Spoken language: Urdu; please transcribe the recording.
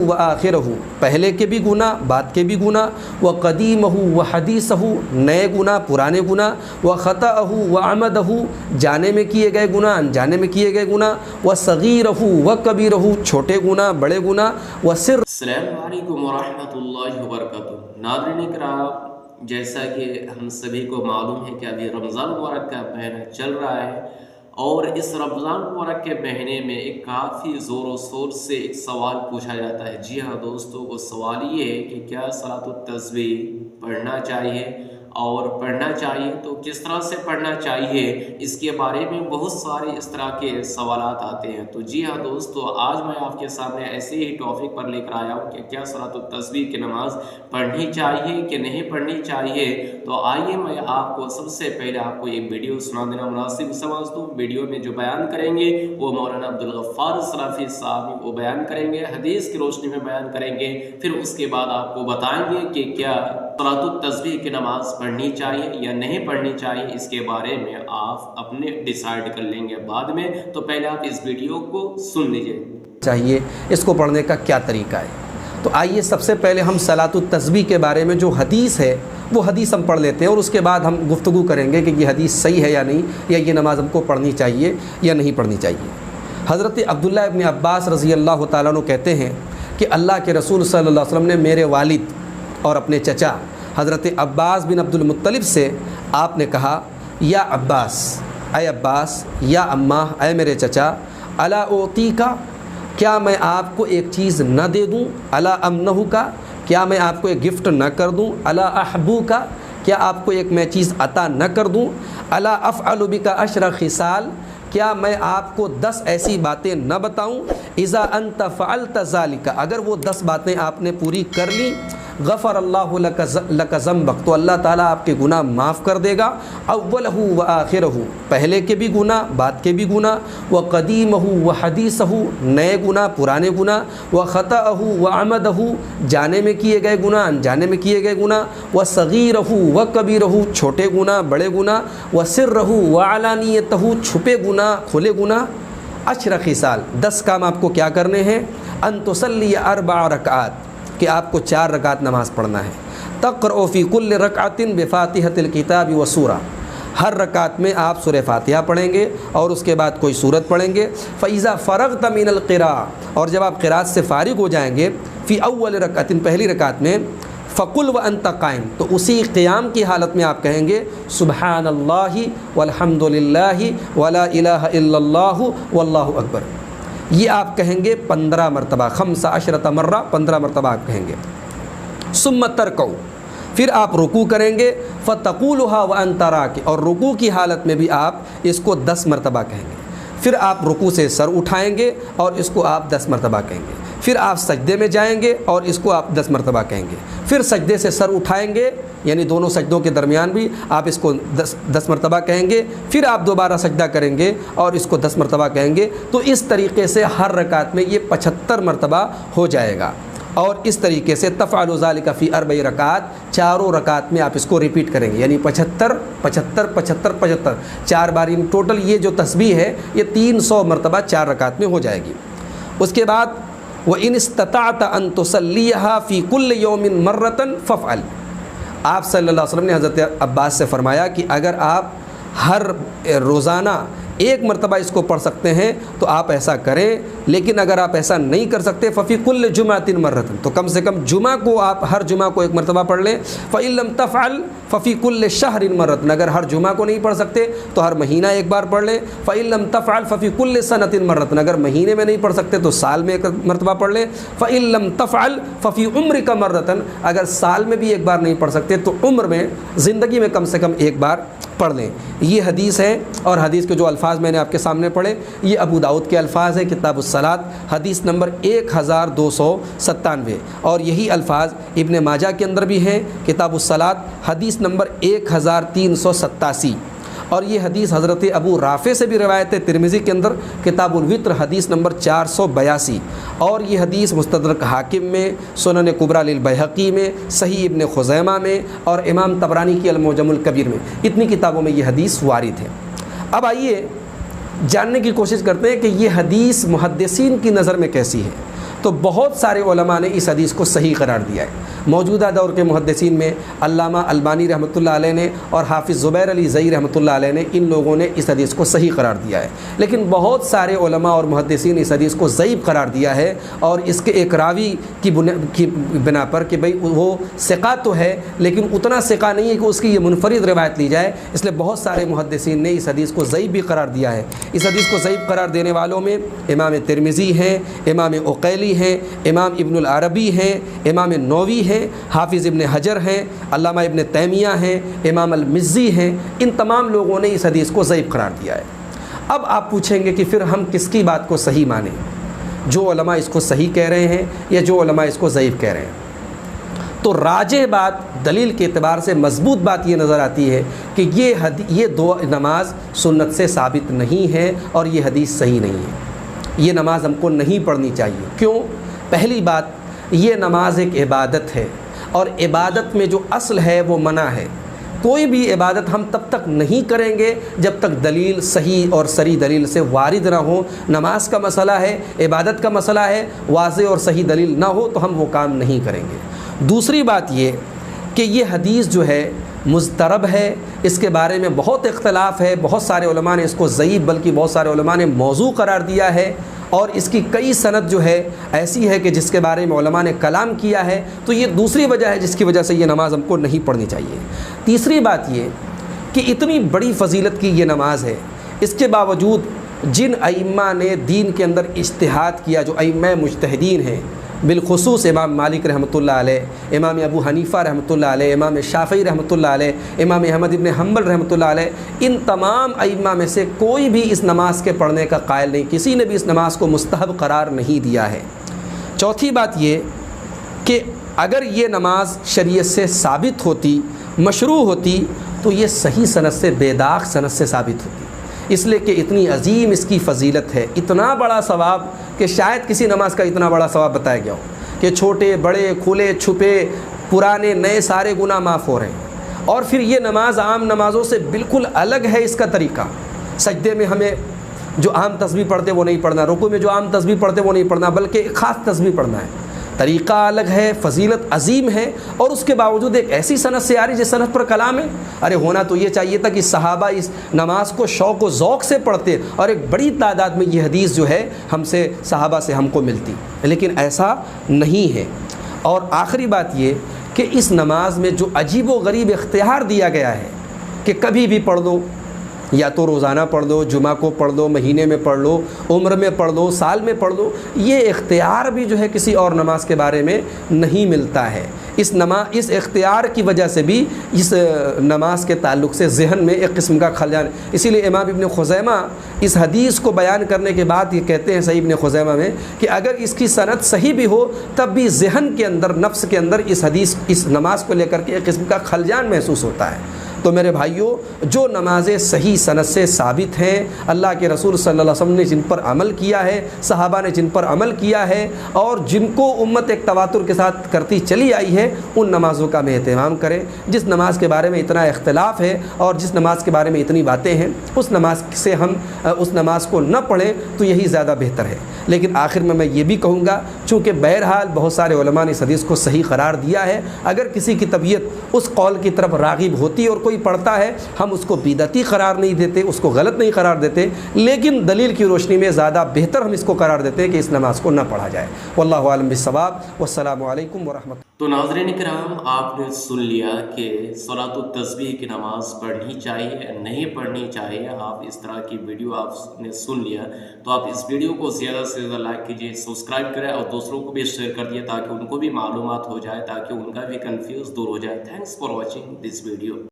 و آخرہو، پہلے کے بھی گناہ بعد کے بھی گناہ، و قدیمہو و حدیثہو، نئے گناہ پرانے گناہ، و خطأہو و عمدہو، جانے میں کیے گئے گناہ انجانے میں کیے گئے گناہ، و صغیرہو و کبیرہو، چھوٹے گناہ بڑے گناہ، و سر۔ السلام علیکم ورحمۃ اللہ وبرکاتہ۔ ناظرین کرام، جیسا کہ ہم سبھی کو معلوم ہے کہ ابھی رمضان مبارک کا مہینہ چل رہا ہے، اور اس رمضان مبارک کے مہینے میں ایک کافی زور و شور سے ایک سوال پوچھا جاتا ہے۔ جی ہاں دوستو، وہ سوال یہ ہے کہ کیا صلاۃ التسبیح پڑھنا چاہیے، اور پڑھنا چاہیے تو کس طرح سے پڑھنا چاہیے، اس کے بارے میں بہت سارے اس طرح کے سوالات آتے ہیں۔ تو جی ہاں دوستو، آج میں آپ کے سامنے ایسے ہی ٹاپک پر لے کر آیا ہوں کہ کیا صلاۃ التسبیح کی نماز پڑھنی چاہیے کہ نہیں پڑھنی چاہیے۔ تو آئیے میں آپ کو سب سے پہلے آپ کو ایک ویڈیو سنا دینا مناسب سمجھتا ہوں۔ ویڈیو میں جو بیان کریں گے وہ مولانا عبدالغفار سلفی صاحب وہ بیان کریں گے، حدیث کی روشنی میں بیان کریں گے، پھر اس کے بعد آپ کو بتائیں گے کہ کیا صلاۃ التسبیح کی نماز پڑھنی چاہیے یا نہیں پڑھنی چاہیے۔ اس کے بارے میں آپ اپنے ڈیسائیڈ کر لیں گے بعد میں، تو پہلے آپ اس ویڈیو کو سن لیجئے۔ چاہیے اس کو پڑھنے کا کیا طریقہ ہے۔ تو آئیے سب سے پہلے ہم صلاۃ التسبیح کے بارے میں جو حدیث ہے وہ حدیث ہم پڑھ لیتے ہیں، اور اس کے بعد ہم گفتگو کریں گے کہ یہ حدیث صحیح ہے یا نہیں، یا یہ نماز ہم کو پڑھنی چاہیے یا نہیں پڑھنی چاہیے۔ حضرت عبداللہ ابن عباس رضی اللہ تعالیٰ عنہ کہتے ہیں کہ اللہ کے رسول صلی اللہ علیہ وسلم نے میرے والد اور اپنے چچا حضرت عباس بن عبد المطلب سے آپ نے کہا، یا عباس، اے عباس، یا اماں، اے میرے چچا، الا اوتیکا، کیا میں آپ کو ایک چیز نہ دے دوں، الا امنہو کا، کیا میں آپ کو ایک گفٹ نہ کر دوں، الا احبو کا، کیا آپ کو ایک میں چیز عطا نہ کر دوں، الا افعل بک عشر خصال، کیا میں آپ کو 10 ایسی باتیں نہ بتاؤں، اذا انت فعلت ذلک، اگر وہ 10 باتیں آپ نے پوری کر لیں، غفر اللہ لک ذنبک، تو اللہ تعالیٰ آپ کے گناہ معاف کر دے گا، اولہ و آخرہ، پہلے کے بھی گناہ بعد کے بھی گناہ، و قدیمہ و حدیثہ، نئے گناہ پرانے گناہ، و خطأہ و عمدہ، جانے میں کیے گئے گناہ انجانے میں کیے گئے گناہ، و صغیرہ و کبیرہ، چھوٹے گناہ بڑے گناہ، و سرہ و علانیتہ، چھپے گناہ کھلے گناہ، 10 خصال، 10 کام آپ کو کیا کرنے ہیں، ان تصلی 4 رکعات، کہ آپ کو 4 رکعت نماز پڑھنا ہے، تقرؤ فی کل رکعت بفاتحۃ الکتاب و سورہ، ہر رکعت میں آپ سورہ فاتحہ پڑھیں گے اور اس کے بعد کوئی سورت پڑھیں گے، فاذا فرغت من القراءہ، اور جب آپ قراءت سے فارغ ہو جائیں گے، فی اول رکعت، پہلی رکعت میں، فقل وانت قائم، تو اسی قیام کی حالت میں آپ کہیں گے، سبحان اللہ والحمد للہ ولا الہ الا اللہ واللہ اکبر، یہ آپ کہیں گے 15 مرتبہ، 15 مرہ، 15 مرتبہ آپ کہیں گے۔ ثم ترکعوا، پھر آپ رکوع کریں گے، فتقولها وانت راکع، اور رکوع کی حالت میں بھی آپ اس کو 10 مرتبہ کہیں گے، پھر آپ رکوع سے سر اٹھائیں گے اور اس کو آپ 10 مرتبہ کہیں گے، پھر آپ سجدے میں جائیں گے اور اس کو آپ 10 مرتبہ کہیں گے، پھر سجدے سے سر اٹھائیں گے، یعنی دونوں سجدوں کے درمیان بھی آپ اس کو 10 مرتبہ کہیں گے، پھر آپ دوبارہ سجدہ کریں گے اور اس کو 10 مرتبہ کہیں گے، تو اس طریقے سے ہر رکعت میں یہ 75 مرتبہ ہو جائے گا، اور اس طریقے سے تفعل ذلک فی 4 رکعات، چاروں رکعت میں آپ اس کو ریپیٹ کریں گے، یعنی 75 75 75 75، 4 بار، ان ٹوٹل یہ جو تسبیح ہے یہ 300 مرتبہ 4 رکعت میں ہو جائے گی۔ اس کے بعد وَإِنِ اسْتَطَعْتَ أَن تُصَلِّيَهَا فِي كُلِّ يَوْمٍ مَرَّةً فَافْعَلْ، آپ صلی اللہ علیہ وسلم نے حضرت عباس سے فرمایا کہ اگر آپ ہر روزانہ 1 مرتبہ اس کو پڑھ سکتے ہیں تو آپ ایسا کریں، لیکن اگر آپ ایسا نہیں کر سکتے، ففی کل جمعۃ مرۃ، تو کم سے کم جمعہ کو آپ ہر جمعہ کو 1 مرتبہ پڑھ لیں، فإن لم تفعل ففی کل شہر مرۃ، اگر ہر جمعہ کو نہیں پڑھ سکتے تو ہر مہینہ 1 بار پڑھ لیں، فإن لم تفعل ففی کل سنۃ مرۃ، اگر مہینے میں نہیں پڑھ سکتے تو سال میں 1 مرتبہ پڑھ لیں، فإن لم تفعل ففی عمرک مرۃ، اگر سال میں بھی 1 بار نہیں پڑھ سکتے تو عمر میں، زندگی میں کم سے کم 1 بار پڑھ لیں۔ یہ حدیث ہے، اور حدیث کے جو الفاظ میں نے آپ کے سامنے پڑھے یہ ابو داؤد کے الفاظ ہیں، کتاب الصلاۃ، حدیث نمبر 1297، اور یہی الفاظ ابن ماجہ کے اندر بھی ہیں، کتاب الصلاۃ، حدیث نمبر 1387، اور یہ حدیث حضرت ابو رافع سے بھی روایت ہے، ترمذی کے اندر کتاب الوتر حدیث نمبر 482، اور یہ حدیث مستدرک حاکم میں، سنن کبریٰ للبیہقی میں، صحیح ابن خزیمہ میں، اور امام طبرانی کی المعجم الکبیر میں، اتنی کتابوں میں یہ حدیث وارد ہے۔ اب آئیے جاننے کی کوشش کرتے ہیں کہ یہ حدیث محدثین کی نظر میں کیسی ہے۔ تو بہت سارے علماء نے اس حدیث کو صحیح قرار دیا ہے۔ موجودہ دور کے محدثین میں علامہ البانی رحمۃ اللہ علیہ نے اور حافظ زبیر علی زئی رحمۃ اللہ علیہ نے، ان لوگوں نے اس حدیث کو صحیح قرار دیا ہے، لیکن بہت سارے علماء اور محدثین اس حدیث کو ضعیف قرار دیا ہے، اور اس کے ایک راوی کی بنا پر کہ بھئی وہ ثقہ تو ہے لیکن اتنا ثقہ نہیں ہے کہ اس کی یہ منفرد روایت لی جائے، اس لیے بہت سارے محدثین نے اس حدیث کو ضعیف بھی قرار دیا ہے۔ اس حدیث کو ضعیف قرار دینے والوں میں امام ترمذی ہیں، امام عقیلی ہیں، امام ابن العربی ہیں، امام نووی ہیں، حافظ ابن حجر ہیں، علامہ ابن تیمیہ ہیں، امام المزی ہیں، ان تمام لوگوں نے اس حدیث کو ضعیف قرار دیا ہے۔ اب آپ پوچھیں گے کہ پھر ہم کس کی بات کو صحیح مانیں، جو علماء اس کو صحیح کہہ رہے ہیں یا جو علماء اس کو ضعیف کہہ رہے ہیں؟ تو راجح بات، دلیل کے اعتبار سے مضبوط بات یہ نظر آتی ہے کہ یہ دو نماز سنت سے ثابت نہیں ہے اور یہ حدیث صحیح نہیں ہے، یہ نماز ہم کو نہیں پڑھنی چاہیے۔ کیوں؟ پہلی بات، یہ نماز ایک عبادت ہے، اور عبادت میں جو اصل ہے وہ منع ہے۔ کوئی بھی عبادت ہم تب تک نہیں کریں گے جب تک دلیل صحیح اور صریح دلیل سے وارد نہ ہو۔ نماز کا مسئلہ ہے، عبادت کا مسئلہ ہے، واضح اور صحیح دلیل نہ ہو تو ہم وہ کام نہیں کریں گے۔ دوسری بات یہ کہ یہ حدیث جو ہے مضطرب ہے، اس کے بارے میں بہت اختلاف ہے، بہت سارے علماء نے اس کو ضعیف بلکہ بہت سارے علماء نے موضوع قرار دیا ہے، اور اس کی کئی سند جو ہے ایسی ہے کہ جس کے بارے میں علماء نے کلام کیا ہے، تو یہ دوسری وجہ ہے جس کی وجہ سے یہ نماز ہم کو نہیں پڑھنی چاہیے۔ تیسری بات یہ کہ اتنی بڑی فضیلت کی یہ نماز ہے، اس کے باوجود جن ائمہ نے دین کے اندر اجتہاد کیا، جو ائمہ مجتہدین ہیں، بالخصوص امام مالک رحمۃ اللہ علیہ، امام ابو حنیفہ رحمۃ اللہ علیہ، امام شافعی رحمۃ اللہ علیہ، امام احمد ابن حنبل رحمۃ اللہ علیہ، ان تمام ائمہ میں سے کوئی بھی اس نماز کے پڑھنے کا قائل نہیں، کسی نے بھی اس نماز کو مستحب قرار نہیں دیا ہے۔ چوتھی بات یہ کہ اگر یہ نماز شریعت سے ثابت ہوتی، مشروع ہوتی، تو یہ صحیح سند سے، بے داغ سند سے ثابت ہوتی، اس لیے کہ اتنی عظیم اس کی فضیلت ہے، اتنا بڑا ثواب کہ شاید کسی نماز کا اتنا بڑا ثواب بتایا گیا ہو کہ چھوٹے بڑے کھلے چھپے پرانے نئے سارے گناہ معاف ہو رہے ہیں۔ اور پھر یہ نماز عام نمازوں سے بالکل الگ ہے، اس کا طریقہ سجدے میں ہمیں جو عام تسبیح پڑھتے وہ نہیں پڑھنا، رکوع میں جو عام تسبیح پڑھتے وہ نہیں پڑھنا، بلکہ ایک خاص تسبیح پڑھنا ہے، طریقہ الگ ہے، فضیلت عظیم ہے، اور اس کے باوجود ایک ایسی سند سے آ رہی جس سند پر کلام ہے۔ ارے ہونا تو یہ چاہیے تھا کہ صحابہ اس نماز کو شوق و ذوق سے پڑھتے، اور ایک بڑی تعداد میں یہ حدیث جو ہے ہم سے، صحابہ سے ہم کو ملتی، لیکن ایسا نہیں ہے۔ اور آخری بات یہ کہ اس نماز میں جو عجیب و غریب اختیار دیا گیا ہے کہ کبھی بھی پڑھ دو، یا تو روزانہ پڑھ دو، جمعہ کو پڑھ دو، مہینے میں پڑھ لو، عمر میں پڑھ دو، سال میں پڑھ دو، یہ اختیار بھی جو ہے کسی اور نماز کے بارے میں نہیں ملتا ہے۔ اس اختیار کی وجہ سے بھی اس نماز کے تعلق سے ذہن میں ایک قسم کا خلجان، اسی لیے امام ابن خزیمہ اس حدیث کو بیان کرنے کے بعد یہ کہتے ہیں صحیح ابن خزیمہ میں کہ اگر اس کی سند صحیح بھی ہو تب بھی ذہن کے اندر، نفس کے اندر اس نماز کو لے کر کے ایک قسم کا خلجان محسوس ہوتا ہے۔ تو میرے بھائیوں، جو نمازیں صحیح سند سے ثابت ہیں، اللہ کے رسول صلی اللہ علیہ وسلم نے جن پر عمل کیا ہے، صحابہ نے جن پر عمل کیا ہے، اور جن کو امت ایک تواتر کے ساتھ کرتی چلی آئی ہے، ان نمازوں کا ہم اہتمام کریں۔ جس نماز کے بارے میں اتنا اختلاف ہے اور جس نماز کے بارے میں اتنی باتیں ہیں، اس نماز کو نہ پڑھیں تو یہی زیادہ بہتر ہے۔ لیکن آخر میں یہ بھی کہوں گا، چونکہ بہرحال بہت سارے علماء نے اس حدیث کو صحیح قرار دیا ہے، اگر کسی کی طبیعت اس قول کی طرف راغب ہوتی اور کوئی پڑھتا ہے، ہم اس کو بدعتی قرار نہیں دیتے، اس کو غلط نہیں قرار دیتے، لیکن دلیل کی روشنی میں زیادہ بہتر ہم اس کو قرار دیتے ہیں کہ اس نماز کو نہ پڑھا جائے۔ واللہ عالم بالصواب، والسلام علیکم ورحمۃ اللہ۔ تو ناظرین کرام، آپ نے سن لیا کہ صلاۃ التسبیح کی نماز پڑھنی چاہیے نہیں پڑھنی چاہیے۔ آپ اس طرح کی ویڈیو آپ نے سن لیا، تو آپ اس ویڈیو کو زیادہ سے زیادہ لائک کیجیے، سبسکرائب کریں اور دوسروں کو بھی شیئر کر دیے تاکہ ان کو بھی معلومات ہو جائے، تاکہ ان کا بھی کنفیوز دور ہو جائے۔ Thanks for watching this video.